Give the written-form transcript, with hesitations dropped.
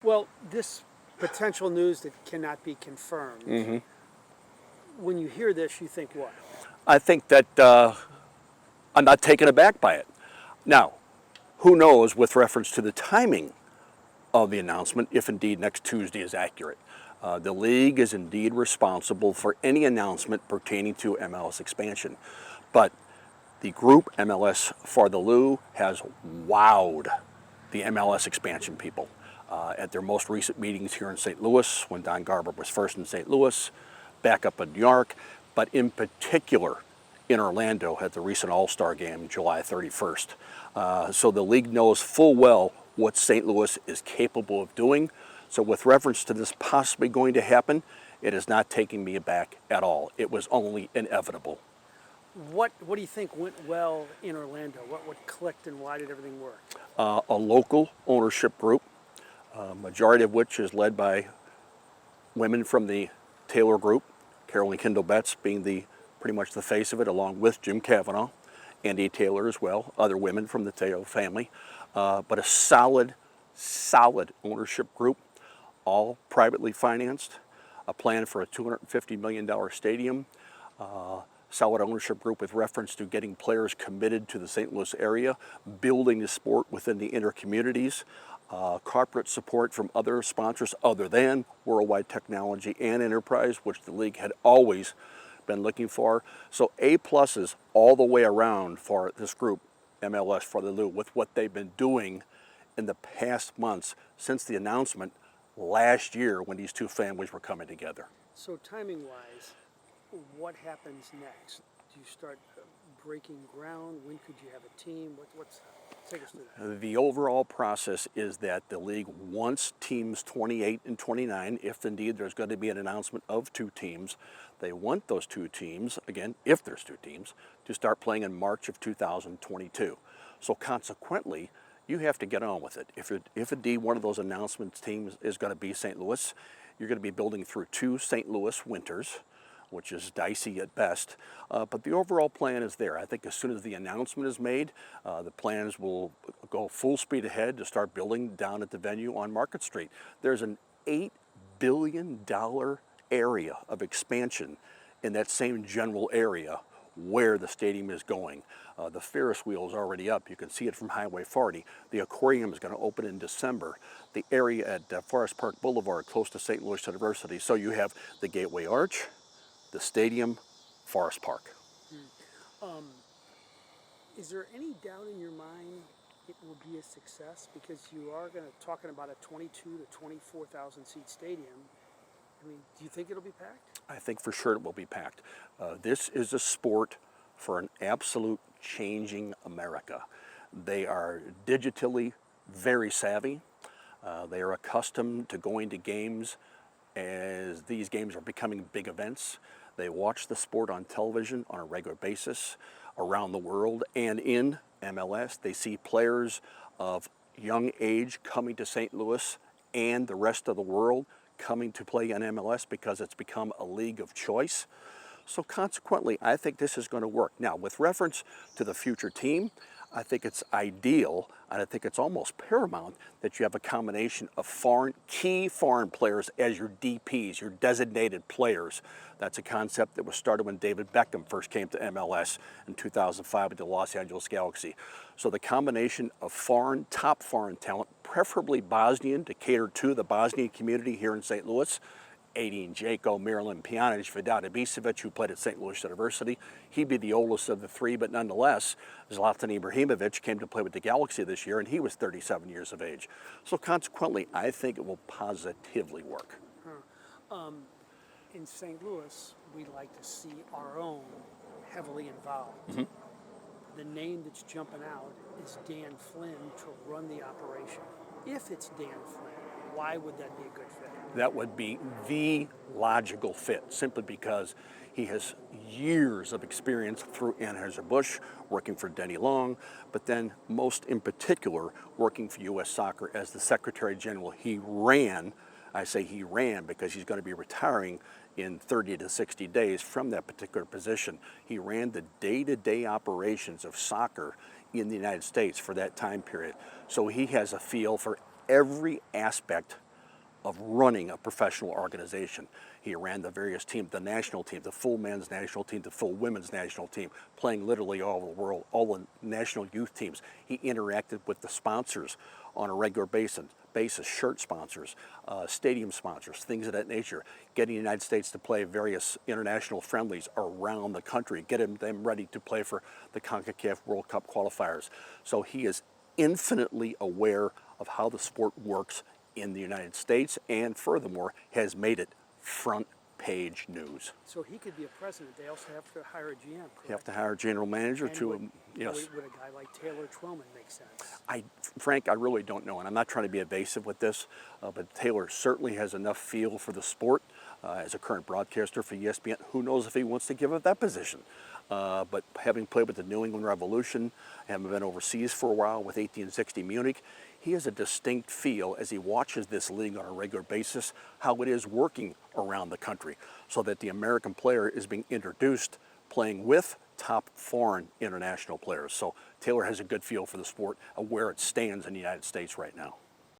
Well, this potential news that cannot be confirmed. When you hear this, you think what? I think that I'm not taken aback by it. Now, who knows with reference to the timing of the announcement, if indeed next Tuesday is accurate. The league is indeed responsible for any announcement pertaining to MLS expansion. But the group MLS for the Lou has wowed the MLS expansion people. At their most recent meetings here in St. Louis, when Don Garber was first in St. Louis, back up in New York, but in particular in Orlando at the recent All-Star game, July 31st. So the league knows full well what St. Louis is capable of doing. So with reference to this possibly going to happen, it is not taking me aback at all. It was only inevitable. What do you think went well in Orlando? What clicked and why did everything work? A local ownership group, majority of which is led by women from the Taylor Group, Carolyn Kendall Betts being pretty much the face of it, along with Jim Cavanaugh, Andy Taylor as well, other women from the Taylor family, but a solid ownership group, all privately financed, a plan for a $250 million stadium, solid ownership group with reference to getting players committed to the St. Louis area, building the sport within the inner communities, corporate support from other sponsors other than Worldwide Technology and Enterprise, which the league had always been looking for. So A-pluses all the way around for this group, MLS for the Lou, with what they've been doing in the past months since the announcement last year when these two families were coming together. So timing-wise, what happens next? Do you start breaking ground? When could you have a team? Take us through that. The overall process is that the league wants teams 28 and 29, if indeed there's going to be an announcement of two teams. They want those two teams, again, if there's two teams, to start playing in March of 2022. So consequently, you have to get on with it. If indeed one of those announcements teams is going to be St. Louis, you're going to be building through two St. Louis winters, which is dicey at best, but the overall plan is there. I think as soon as the announcement is made, the plans will go full speed ahead to start building down at the venue on Market Street. There's an $8 billion area of expansion in that same general area where the stadium is going. The Ferris wheel is already up. You can see it from Highway 40. The aquarium is going to open in December. The area at Forest Park Boulevard, close to St. Louis University. So you have the Gateway Arch, the stadium, Forest Park. Is there any doubt in your mind it will be a success? Because you are talking about a 22 to 24,000 seat stadium. I mean, do you think it'll be packed? I think for sure it will be packed. This is a sport for an absolute changing America. They are digitally very savvy. They are accustomed to going to games as these games are becoming big events. They watch the sport on television on a regular basis around the world, and in MLS they see players of young age coming to St. Louis and the rest of the world coming to play in MLS because it's become a league of choice. So consequently, I think this is going to work. Now, with reference to the future team, I think it's ideal, and I think it's almost paramount that you have a combination of key foreign players as your DPs, your designated players. That's a concept that was started when David Beckham first came to MLS in 2005 with the Los Angeles Galaxy. So the combination of top foreign talent, preferably Bosnian, to cater to the Bosnian community here in St. Louis. Edin Dzeko, Miralem Pjanic, Vedad Ibisevic, who played at St. Louis University. He'd be the oldest of the three, but nonetheless, Zlatan Ibrahimovic came to play with the Galaxy this year, and he was 37 years of age. So consequently, I think it will positively work. In St. Louis, we like to see our own heavily involved. Mm-hmm. The name that's jumping out is Dan Flynn to run the operation. If it's Dan Flynn, why would that be a good fit? That would be the logical fit, simply because he has years of experience through Anheuser-Busch, working for Denny Long, but then most in particular, working for U.S. Soccer as the Secretary General. I say he ran because he's going to be retiring in 30 to 60 days from that particular position. He ran the day-to-day operations of soccer in the United States for that time period. So he has a feel for every aspect of running a professional organization. He ran the various teams, the national team, the full men's national team, the full women's national team, playing literally all over the world, all the national youth teams. He interacted with the sponsors on a regular basis, shirt sponsors, stadium sponsors, things of that nature, getting the United States to play various international friendlies around the country, getting them ready to play for the CONCACAF World Cup qualifiers. So he is infinitely aware of how the sport works in the United States, and furthermore has made it front page news. So he could be a president. They also have to hire a GM, correct? You have to hire a general manager And to, would, yes. would a guy like Taylor Twellman make sense? Frank, I really don't know, and I'm not trying to be evasive with this, but Taylor certainly has enough feel for the sport as a current broadcaster for ESPN. Who knows if he wants to give up that position? But having played with the New England Revolution, having been overseas for a while with 1860 Munich, he has a distinct feel as he watches this league on a regular basis, how it is working around the country, so that the American player is being introduced playing with top foreign international players. So Taylor has a good feel for the sport of where it stands in the United States right now.